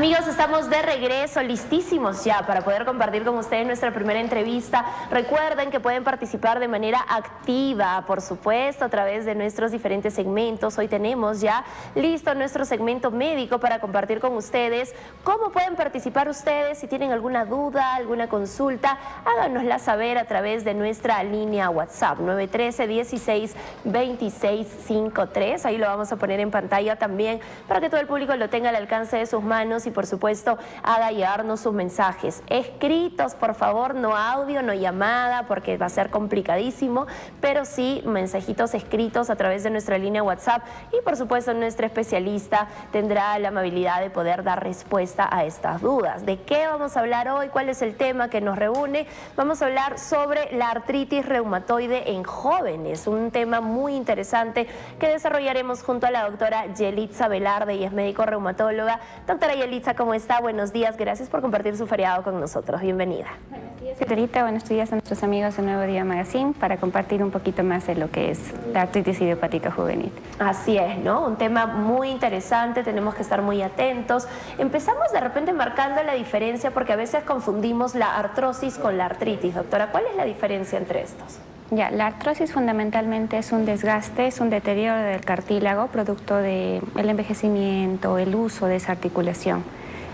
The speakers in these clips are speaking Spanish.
Amigos, estamos de regreso, listísimos ya para poder compartir con ustedes nuestra primera entrevista. Recuerden que pueden participar de manera activa, por supuesto, a través de nuestros diferentes segmentos. Hoy tenemos ya listo nuestro segmento médico para compartir con ustedes. ¿Cómo pueden participar ustedes? Si tienen alguna duda, alguna consulta, háganosla saber a través de nuestra línea WhatsApp 913-16-2653. Ahí lo vamos a poner en pantalla también para que todo el público lo tenga al alcance de sus manos y por supuesto haga llegarnos sus mensajes escritos, por favor, no audio, no llamada, porque va a ser complicadísimo, pero sí mensajitos escritos a través de nuestra línea WhatsApp y por supuesto nuestra especialista tendrá la amabilidad de poder dar respuesta a estas dudas. ¿De qué vamos a hablar hoy? ¿Cuál es el tema que nos reúne? Vamos a hablar sobre la artritis reumatoide en jóvenes, un tema muy interesante que desarrollaremos junto a la doctora Yelitza Velarde, y es médico reumatóloga. Doctora Yelitza, ¿cómo está? Buenos días, gracias por compartir su feriado con nosotros. Bienvenida. Buenos días, señorita. Buenos días a nuestros amigos de Nuevo Día Magazine para compartir un poquito más de lo que es la artritis idiopática juvenil. Así es, ¿no? Un tema muy interesante, tenemos que estar muy atentos. Empezamos de repente marcando la diferencia porque a veces confundimos la artrosis con la artritis. Doctora, ¿cuál es la diferencia entre estos? Ya, la artrosis fundamentalmente es un desgaste, es un deterioro del cartílago producto del envejecimiento, el uso de esa articulación.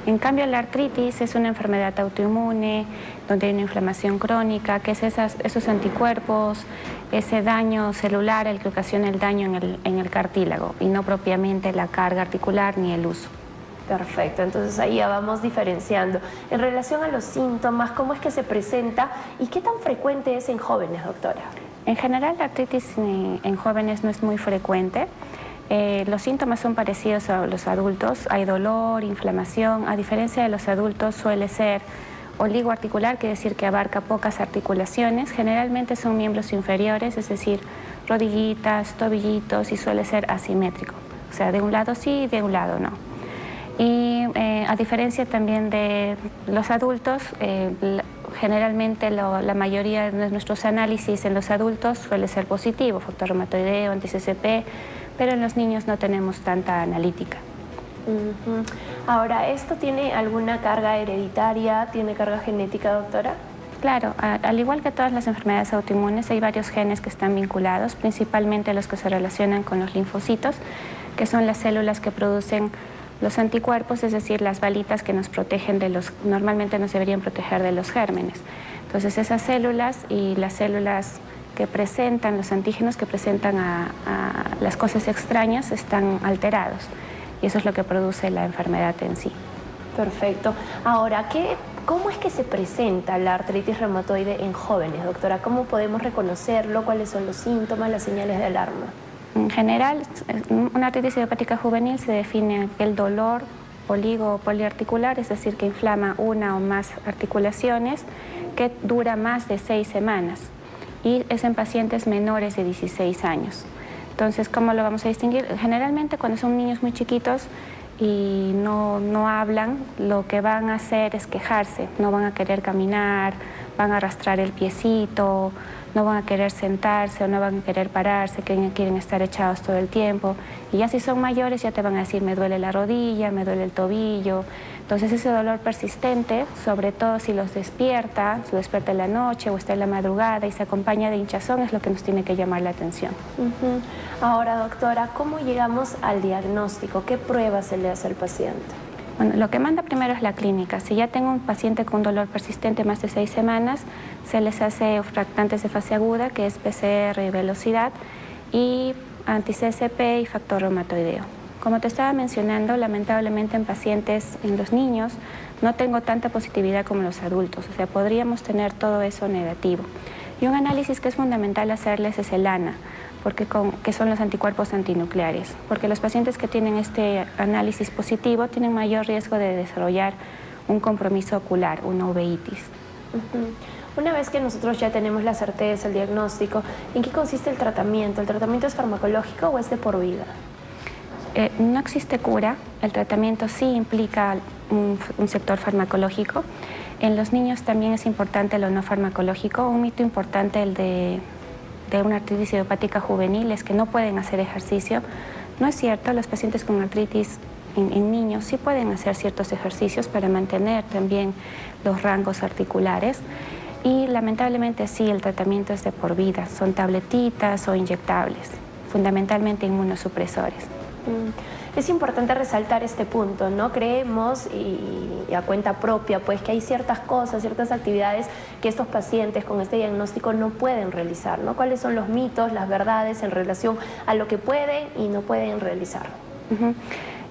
En cambio, la artritis es una enfermedad autoinmune, donde hay una inflamación crónica, que es esos anticuerpos, ese daño celular el que ocasiona el daño en el cartílago y no propiamente la carga articular ni el uso. Perfecto, entonces ahí ya vamos diferenciando. En relación a los síntomas, ¿cómo es que se presenta y qué tan frecuente es en jóvenes, doctora? En general, la artritis en jóvenes no es muy frecuente. Los síntomas son parecidos a los adultos. Hay dolor, inflamación. A diferencia de los adultos, suele ser oligoarticular, quiere decir que abarca pocas articulaciones. Generalmente son miembros inferiores, es decir, rodillitas, tobillitos, y suele ser asimétrico. O sea, de un lado sí y de un lado no. Y a diferencia también de los adultos, generalmente la mayoría de nuestros análisis en los adultos suele ser positivo, factor reumatoideo, anti-CCP, pero en los niños no tenemos tanta analítica. Ahora, ¿esto tiene alguna carga hereditaria, tiene carga genética, doctora? Claro, al igual que todas las enfermedades autoinmunes, hay varios genes que están vinculados, principalmente los que se relacionan con los linfocitos, que son las células que producen los anticuerpos, es decir, las balitas que nos protegen normalmente nos deberían proteger de los gérmenes. Entonces esas células y las células que presentan, los antígenos que presentan a las cosas extrañas están alterados y eso es lo que produce la enfermedad en sí. Perfecto. Ahora, ¿cómo es que se presenta la artritis reumatoide en jóvenes, doctora? ¿Cómo podemos reconocerlo? ¿Cuáles son los síntomas, las señales de alarma? En general, una artritis idiopática juvenil se define el dolor oligo o poliarticular, es decir, que inflama una o más articulaciones, que dura más de 6 semanas y es en pacientes menores de 16 años. Entonces, ¿cómo lo vamos a distinguir? Generalmente cuando son niños muy chiquitos y no hablan, lo que van a hacer es quejarse, no van a querer caminar, van a arrastrar el piecito, no van a querer sentarse o no van a querer pararse, quieren estar echados todo el tiempo. Y ya si son mayores ya te van a decir, me duele la rodilla, me duele el tobillo. Entonces ese dolor persistente, sobre todo si los despierta, si lo despierta en la noche o está en la madrugada y se acompaña de hinchazón, es lo que nos tiene que llamar la atención. Ahora, doctora, ¿cómo llegamos al diagnóstico? ¿Qué pruebas se le hace al paciente? Bueno, lo que manda primero es la clínica. Si ya tengo un paciente con dolor persistente más de 6 semanas, se les hace fractantes de fase aguda, que es PCR y velocidad, y anti-CCP y factor reumatoideo. Como te estaba mencionando, lamentablemente en pacientes, en los niños, no tengo tanta positividad como los adultos, o sea, podríamos tener todo eso negativo. Y un análisis que es fundamental hacerles es el ANA, que son los anticuerpos antinucleares, porque los pacientes que tienen este análisis positivo tienen mayor riesgo de desarrollar un compromiso ocular, una uveitis. Una vez que nosotros ya tenemos la certeza, el diagnóstico, ¿en qué consiste el tratamiento? ¿El tratamiento es farmacológico o es de por vida? No existe cura, el tratamiento sí implica un sector farmacológico. En los niños también es importante lo no farmacológico. Un mito importante, el de una artritis idiopática juvenil, es que no pueden hacer ejercicio. No es cierto, los pacientes con artritis en niños sí pueden hacer ciertos ejercicios para mantener también los rangos articulares. Y lamentablemente sí, el tratamiento es de por vida, son tabletitas o inyectables, fundamentalmente inmunosupresores. Es importante resaltar este punto, ¿no? Creemos, y a cuenta propia, pues que hay ciertas cosas, ciertas actividades que estos pacientes con este diagnóstico no pueden realizar, ¿no? ¿Cuáles son los mitos, las verdades en relación a lo que pueden y no pueden realizar?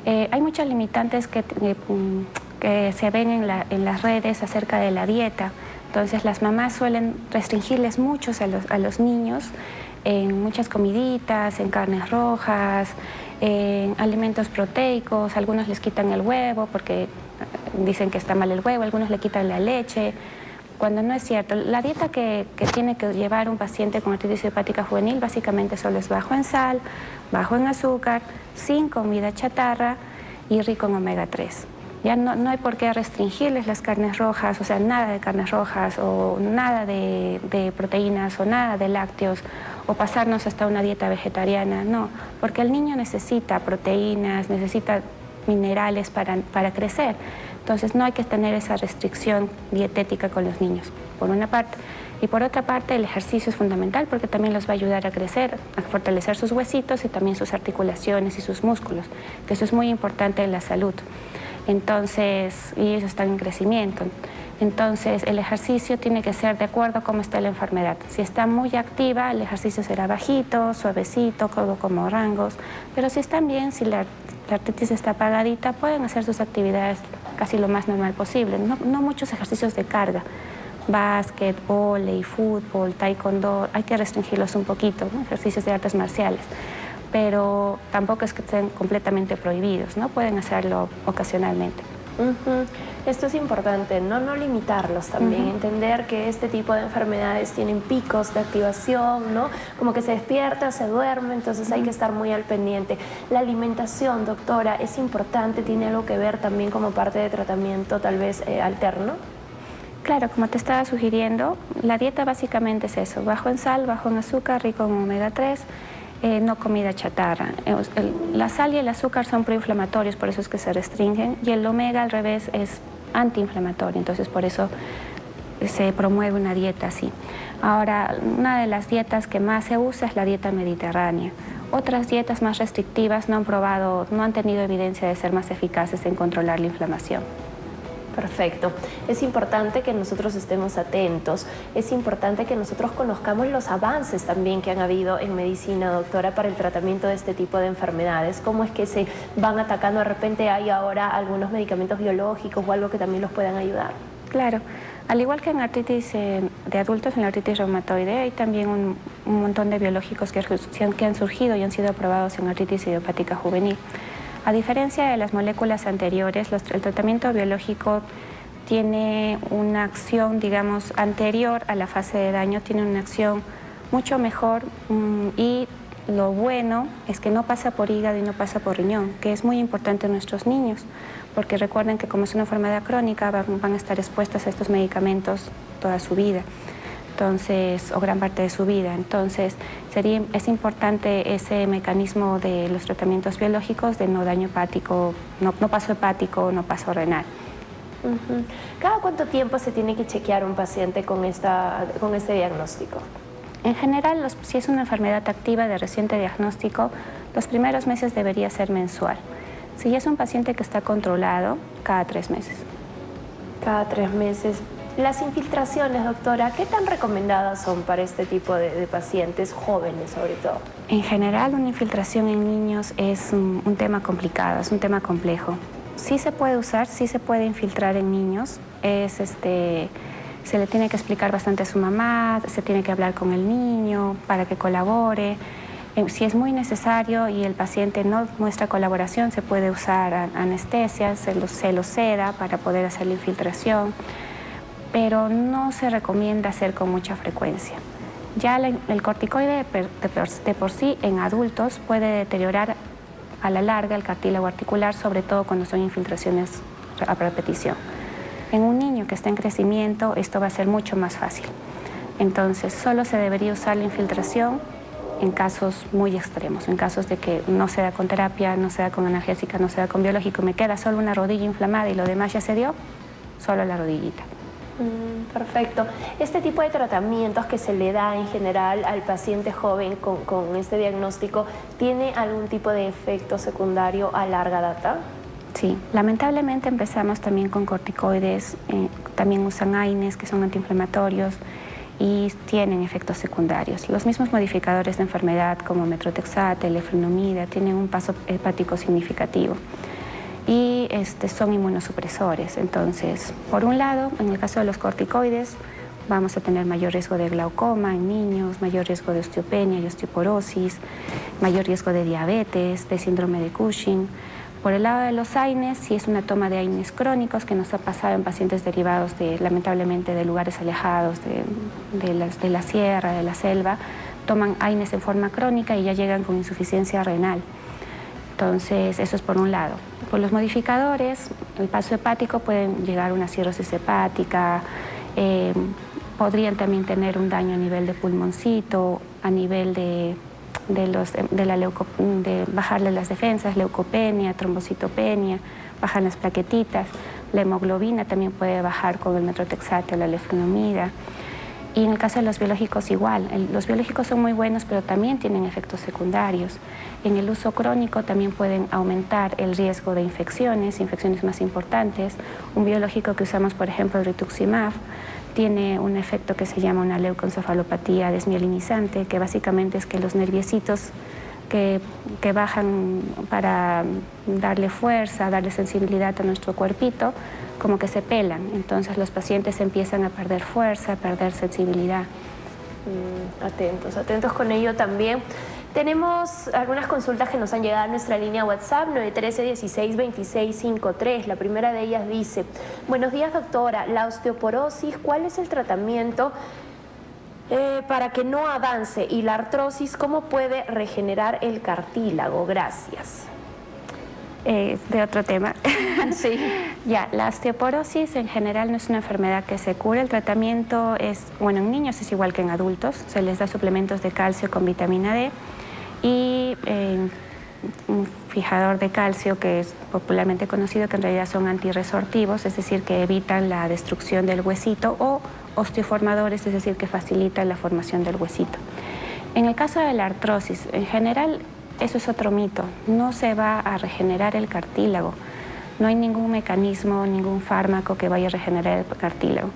Hay muchas limitantes que se ven en las redes acerca de la dieta. Entonces las mamás suelen restringirles mucho a los niños en muchas comiditas, en carnes rojas, en alimentos proteicos. Algunos les quitan el huevo porque dicen que está mal el huevo, algunos le quitan la leche, cuando no es cierto. La dieta que tiene que llevar un paciente con artritis idiopática juvenil básicamente solo es bajo en sal, bajo en azúcar, sin comida chatarra y rico en omega 3. Ya no hay por qué restringirles las carnes rojas, o sea, nada de carnes rojas o nada de proteínas o nada de lácteos o pasarnos hasta una dieta vegetariana, no, porque el niño necesita proteínas, necesita minerales para crecer. Entonces no hay que tener esa restricción dietética con los niños, por una parte. Y por otra parte, el ejercicio es fundamental porque también los va a ayudar a crecer, a fortalecer sus huesitos y también sus articulaciones y sus músculos, que eso es muy importante en la salud. Entonces, y ellos están en crecimiento. Entonces, el ejercicio tiene que ser de acuerdo a cómo está la enfermedad. Si está muy activa, el ejercicio será bajito, suavecito, como rangos. Pero si están bien, si la artritis está apagadita, pueden hacer sus actividades casi lo más normal posible. No muchos ejercicios de carga. Básquet, vóley, fútbol, taekwondo, hay que restringirlos un poquito, ¿no? Ejercicios de artes marciales. Pero tampoco es que estén completamente prohibidos, ¿no? Pueden hacerlo ocasionalmente. Esto es importante, no limitarlos también, entender que este tipo de enfermedades tienen picos de activación, ¿no? Como que se despierta, se duerme, entonces hay que estar muy al pendiente. La alimentación, doctora, es importante, tiene algo que ver también como parte de tratamiento tal vez alterno. Claro, como te estaba sugiriendo, la dieta básicamente es eso, bajo en sal, bajo en azúcar, rico en omega 3, no comida chatarra. La sal y el azúcar son proinflamatorios, por eso es que se restringen, y el omega al revés es antiinflamatorio, entonces por eso se promueve una dieta así. Ahora, una de las dietas que más se usa es la dieta mediterránea. Otras dietas más restrictivas no han tenido evidencia de ser más eficaces en controlar la inflamación. Perfecto. Es importante que nosotros estemos atentos, es importante que nosotros conozcamos los avances también que han habido en medicina, doctora, para el tratamiento de este tipo de enfermedades, cómo es que se van atacando, de repente hay ahora algunos medicamentos biológicos o algo que también los puedan ayudar. Claro, al igual que en artritis de adultos, en la artritis reumatoide, hay también un montón de biológicos que han surgido y han sido aprobados en artritis idiopática juvenil. A diferencia de las moléculas anteriores, el tratamiento biológico tiene una acción, digamos, anterior a la fase de daño, tiene una acción mucho mejor y lo bueno es que no pasa por hígado y no pasa por riñón, que es muy importante en nuestros niños, porque recuerden que como es una enfermedad crónica van a estar expuestas a estos medicamentos toda su vida. Entonces, o gran parte de su vida. Entonces, es importante ese mecanismo de los tratamientos biológicos de no daño hepático, no paso hepático, no paso renal. ¿Cada cuánto tiempo se tiene que chequear un paciente con este diagnóstico? En general, si es una enfermedad activa de reciente diagnóstico, los primeros meses debería ser mensual. Si es un paciente que está controlado, cada 3 meses. Cada 3 meses. Las infiltraciones, doctora, ¿qué tan recomendadas son para este tipo de pacientes jóvenes sobre todo? En general, una infiltración en niños es un tema complicado, es un tema complejo. Sí se puede usar, sí se puede infiltrar en niños. Se le tiene que explicar bastante a su mamá, se tiene que hablar con el niño para que colabore. Si es muy necesario y el paciente no muestra colaboración, se puede usar anestesia, se lo seda para poder hacer la infiltración, pero no se recomienda hacer con mucha frecuencia. Ya el corticoide de por sí en adultos puede deteriorar a la larga el cartílago articular, sobre todo cuando son infiltraciones a repetición. En un niño que está en crecimiento esto va a ser mucho más fácil. Entonces solo se debería usar la infiltración en casos muy extremos, en casos de que no se da con terapia, no se da con analgésica, no se da con biológico, me queda solo una rodilla inflamada y lo demás ya se dio, solo la rodillita. Perfecto. Este tipo de tratamientos que se le da en general al paciente joven con este diagnóstico, ¿tiene algún tipo de efecto secundario a larga data? Sí, lamentablemente empezamos también con corticoides, también usan AINES que son antiinflamatorios y tienen efectos secundarios. Los mismos modificadores de enfermedad como metrotexate, leflunomida, tienen un paso hepático significativo y son inmunosupresores. Entonces, por un lado, en el caso de los corticoides, vamos a tener mayor riesgo de glaucoma en niños, mayor riesgo de osteopenia y osteoporosis, mayor riesgo de diabetes, de síndrome de Cushing. Por el lado de los AINES, si es una toma de AINES crónicos que nos ha pasado en pacientes derivados lamentablemente de lugares alejados, de la sierra, de la selva, toman AINES en forma crónica y ya llegan con insuficiencia renal. Entonces, eso es por un lado. Por los modificadores, el paso hepático pueden llegar a una cirrosis hepática, podrían también tener un daño a nivel de pulmoncito, a nivel de bajarle las defensas, leucopenia, trombocitopenia, bajan las plaquetitas, la hemoglobina también puede bajar con el metrotexate o la leflunomida. Y en el caso de los biológicos igual, los biológicos son muy buenos pero también tienen efectos secundarios. En el uso crónico también pueden aumentar el riesgo de infecciones más importantes. Un biológico que usamos, por ejemplo, el rituximab, tiene un efecto que se llama una leucoencefalopatía desmielinizante, que básicamente es que los nerviecitos que bajan para darle fuerza, darle sensibilidad a nuestro cuerpito, como que se pelan. Entonces los pacientes empiezan a perder fuerza, a perder sensibilidad. Atentos con ello también. Tenemos algunas consultas que nos han llegado a nuestra línea WhatsApp 913-162653. La primera de ellas dice: buenos días, doctora, la osteoporosis, ¿cuál es el tratamiento para que no avance? Y la artrosis, ¿cómo puede regenerar el cartílago? Gracias. De otro tema. Sí. Ya, la osteoporosis en general no es una enfermedad que se cura. El tratamiento es, bueno, en niños es igual que en adultos. Se les da suplementos de calcio con vitamina D y un fijador de calcio que es popularmente conocido, que en realidad son antirresortivos, es decir, que evitan la destrucción del huesito, o osteoformadores, es decir, que facilitan la formación del huesito. En el caso de la artrosis, en general, eso es otro mito. No se va a regenerar el cartílago. No hay ningún mecanismo, ningún fármaco que vaya a regenerar el cartílago.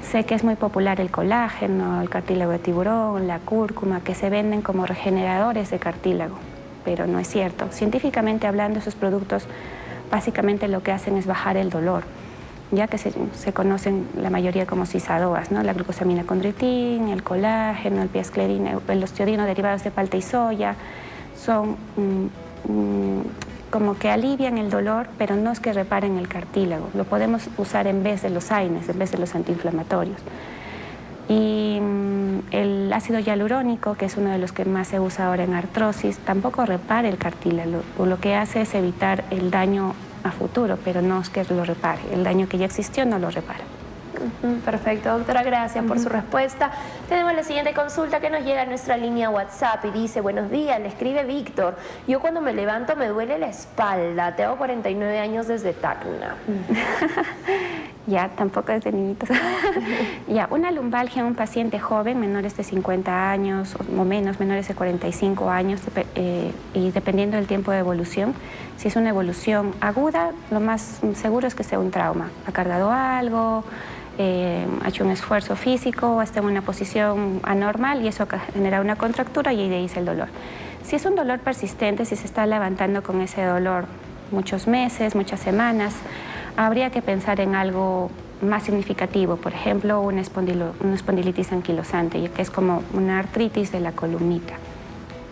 Sé que es muy popular el colágeno, el cartílago de tiburón, la cúrcuma, que se venden como regeneradores de cartílago, pero no es cierto. Científicamente hablando, esos productos básicamente lo que hacen es bajar el dolor, ya que se conocen la mayoría como cisadoas, ¿no? La glucosamina condroitín, el colágeno, el piasclerina, el osteodino derivados de palta y soya, son como que alivian el dolor, pero no es que reparen el cartílago. Lo podemos usar en vez de los AINES, en vez de los antiinflamatorios. Y el ácido hialurónico, que es uno de los que más se usa ahora en artrosis, tampoco repara el cartílago. Lo que hace es evitar el daño a futuro, pero no es que lo repare. El daño que ya existió no lo repara. Perfecto, doctora, gracias por su respuesta. Tenemos la siguiente consulta que nos llega a nuestra línea WhatsApp y dice: buenos días, le escribe Víctor. Yo cuando me levanto me duele la espalda. Tengo 49 años desde Tacna. Ya, tampoco es de niñitos. Ya, una lumbalgia en un paciente joven, menores de 50 años o menos, menores de 45 años, y dependiendo del tiempo de evolución, si es una evolución aguda, lo más seguro es que sea un trauma. Ha cargado algo, ha hecho un esfuerzo físico, está en una posición anormal y eso genera una contractura y de ahí es el dolor. Si es un dolor persistente, si se está levantando con ese dolor muchos meses, muchas semanas, habría que pensar en algo más significativo, por ejemplo, una espondilitis anquilosante, que es como una artritis de la columnita.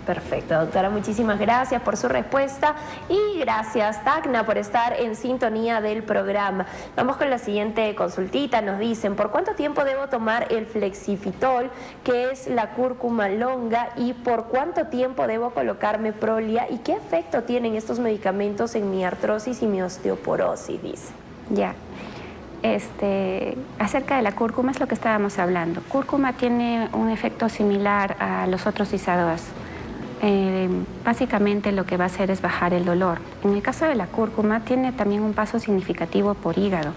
Perfecto, doctora, muchísimas gracias por su respuesta y gracias, Tacna, por estar en sintonía del programa. Vamos con la siguiente consultita. Nos dicen: ¿por cuánto tiempo debo tomar el Flexifitol, que es la cúrcuma longa, y por cuánto tiempo debo colocarme Prolia, y qué efecto tienen estos medicamentos en mi artrosis y mi osteoporosis? Dice. Ya. Acerca de la cúrcuma es lo que estábamos hablando. Cúrcuma tiene un efecto similar a los otros cisadoas. Básicamente lo que va a hacer es bajar el dolor. En el caso de la cúrcuma tiene también un paso significativo por hígado.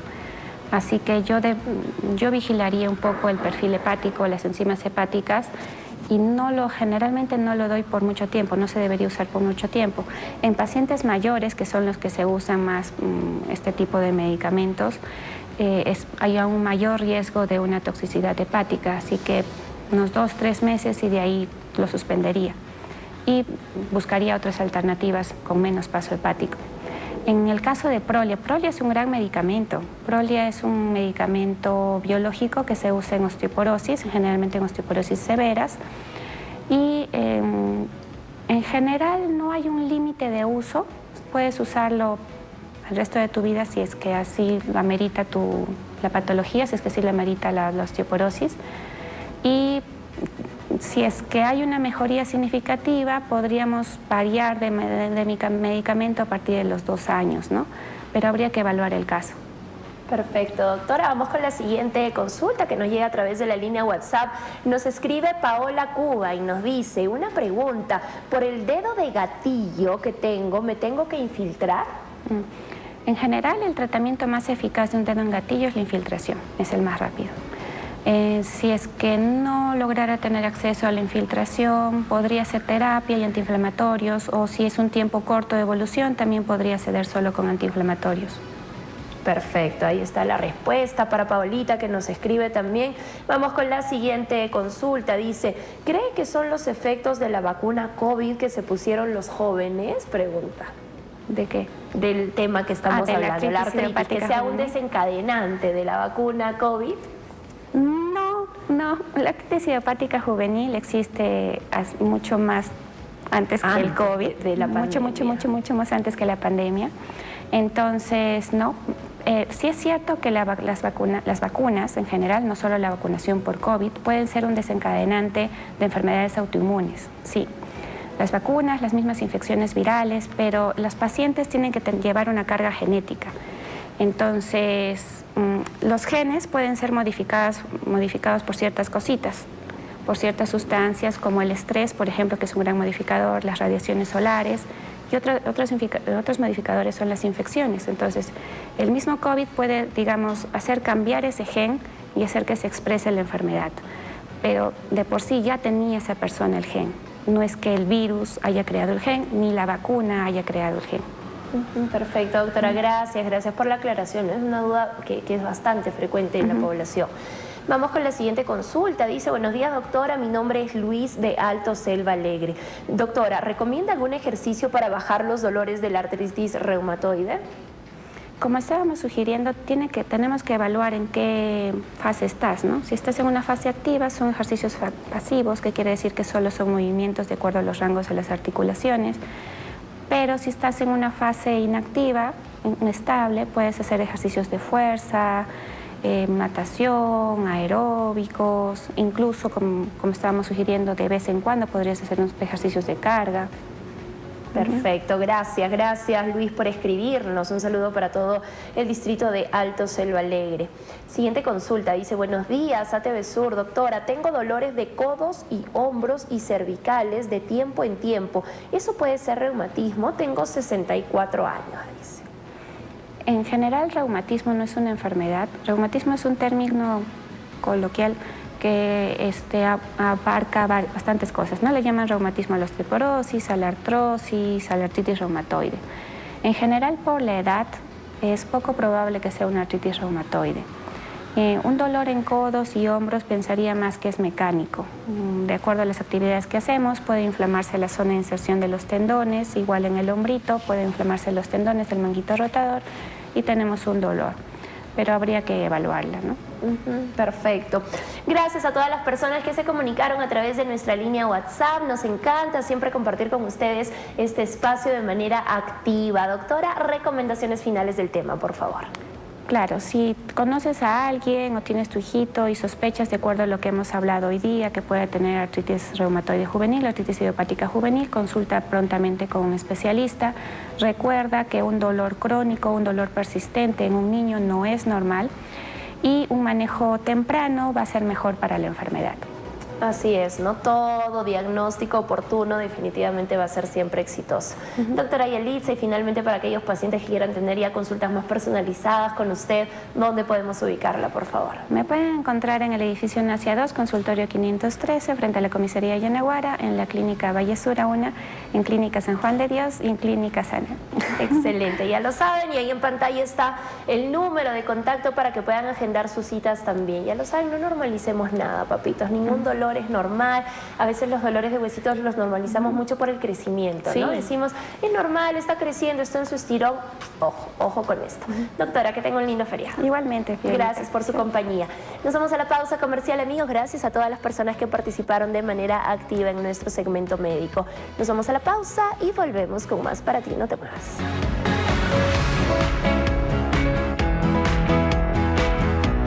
Así que yo vigilaría un poco el perfil hepático, las enzimas hepáticas, y generalmente no lo doy por mucho tiempo, no se debería usar por mucho tiempo. En pacientes mayores, que son los que se usan más este tipo de medicamentos, hay aún mayor riesgo de una toxicidad hepática, así que unos 2-3 meses y de ahí lo suspendería. Y buscaría otras alternativas con menos paso hepático. En el caso de Prolia, Prolia es un gran medicamento. Prolia es un medicamento biológico que se usa en osteoporosis, generalmente en osteoporosis severas. Y en general no hay un límite de uso. Puedes usarlo el resto de tu vida si es que así lo amerita la patología, si es que sí lo amerita la osteoporosis. Y si es que hay una mejoría significativa, podríamos variar de medicamento a partir de los 2 años, ¿no? Pero habría que evaluar el caso. Perfecto, doctora. Vamos con la siguiente consulta que nos llega a través de la línea WhatsApp. Nos escribe Paola Cuba y nos dice una pregunta. ¿Por el dedo de gatillo que tengo, me tengo que infiltrar? En general, el tratamiento más eficaz de un dedo en gatillo es la infiltración, es el más rápido. Si es que no lograra tener acceso a la infiltración, podría ser terapia y antiinflamatorios, o si es un tiempo corto de evolución, también podría ceder solo con antiinflamatorios. Perfecto, ahí está la respuesta para Paolita, que nos escribe también. Vamos con la siguiente consulta. Dice, ¿cree que son los efectos de la vacuna COVID que se pusieron los jóvenes? Pregunta. ¿De qué? Del tema que estamos hablando, la artritis, que sea un desencadenante de la vacuna COVID. No, la artritis idiopática juvenil existe mucho más antes que el COVID, de la pandemia. mucho más antes que la pandemia. Entonces, no, sí es cierto que las vacunas en general, no solo la vacunación por COVID, pueden ser un desencadenante de enfermedades autoinmunes, sí. Las vacunas, las mismas infecciones virales, pero los pacientes tienen que llevar una carga genética. Entonces, los genes pueden ser modificados por ciertas cositas, por ciertas sustancias como el estrés, por ejemplo, que es un gran modificador, las radiaciones solares, y otros modificadores son las infecciones. Entonces, el mismo COVID puede, digamos, hacer cambiar ese gen y hacer que se exprese la enfermedad. Pero de por sí ya tenía esa persona el gen. No es que el virus haya creado el gen, ni la vacuna haya creado el gen. Perfecto, doctora, gracias por la aclaración. Es una duda que es bastante frecuente en la población. Vamos con la siguiente consulta. Dice, buenos días, doctora, mi nombre es Luis de Alto Selva Alegre. Doctora, ¿recomienda algún ejercicio para bajar los dolores de la artritis reumatoide? Como estábamos sugiriendo, tenemos que evaluar en qué fase estás, ¿no? Si estás en una fase activa, son ejercicios pasivos, que quiere decir que solo son movimientos de acuerdo a los rangos de las articulaciones. Pero si estás en una fase inactiva, inestable, puedes hacer ejercicios de fuerza, natación, aeróbicos, incluso, como estábamos sugiriendo, de vez en cuando podrías hacer unos ejercicios de carga. Perfecto, gracias Luis por escribirnos. Un saludo para todo el distrito de Alto Selva Alegre. Siguiente consulta, dice, buenos días, ATV Sur, doctora, tengo dolores de codos y hombros y cervicales de tiempo en tiempo. ¿Eso puede ser reumatismo? Tengo 64 años, dice. En general, reumatismo no es una enfermedad. Reumatismo es un término coloquial que abarca bastantes cosas, ¿no? Le llaman reumatismo a la osteoporosis, a la artrosis, a la artritis reumatoide. En general, por la edad, es poco probable que sea una artritis reumatoide. Un dolor en codos y hombros pensaría más que es mecánico. De acuerdo a las actividades que hacemos, puede inflamarse la zona de inserción de los tendones, igual en el hombrito, puede inflamarse los tendones del manguito rotador y tenemos un dolor. Pero habría que evaluarla, ¿no? Perfecto. Gracias a todas las personas que se comunicaron a través de nuestra línea WhatsApp. Nos encanta siempre compartir con ustedes este espacio de manera activa. Doctora, recomendaciones finales del tema, por favor. Claro, si conoces a alguien o tienes tu hijito y sospechas, de acuerdo a lo que hemos hablado hoy día, que puede tener artritis reumatoide juvenil, artritis idiopática juvenil, consulta prontamente con un especialista. Recuerda que un dolor crónico, un dolor persistente en un niño no es normal y un manejo temprano va a ser mejor para la enfermedad. Así es, ¿no? Todo diagnóstico oportuno definitivamente va a ser siempre exitoso. Doctora Yelitza, y finalmente para aquellos pacientes que quieran tener ya consultas más personalizadas con usted, ¿dónde podemos ubicarla, por favor? Me pueden encontrar en el edificio Nacia 2, consultorio 513, frente a la comisaría Yaneguara, en la clínica Vallesura 1, en clínica San Juan de Dios y en clínica Sana. Excelente, ya lo saben, y ahí en pantalla está el número de contacto para que puedan agendar sus citas también. Ya lo saben, no normalicemos nada, papitos, ningún dolor es normal. A veces los dolores de huesitos los normalizamos mucho por el crecimiento, ¿no? Decimos, es normal, está creciendo, está en su estirón. Ojo, ojo con esto. Doctora, que tenga un lindo feriado. Igualmente, Fiorita. Gracias por su compañía. Nos vamos a la pausa comercial, amigos. Gracias a todas las personas que participaron de manera activa en nuestro segmento médico. Nos vamos a la pausa y volvemos con más para ti. No te muevas.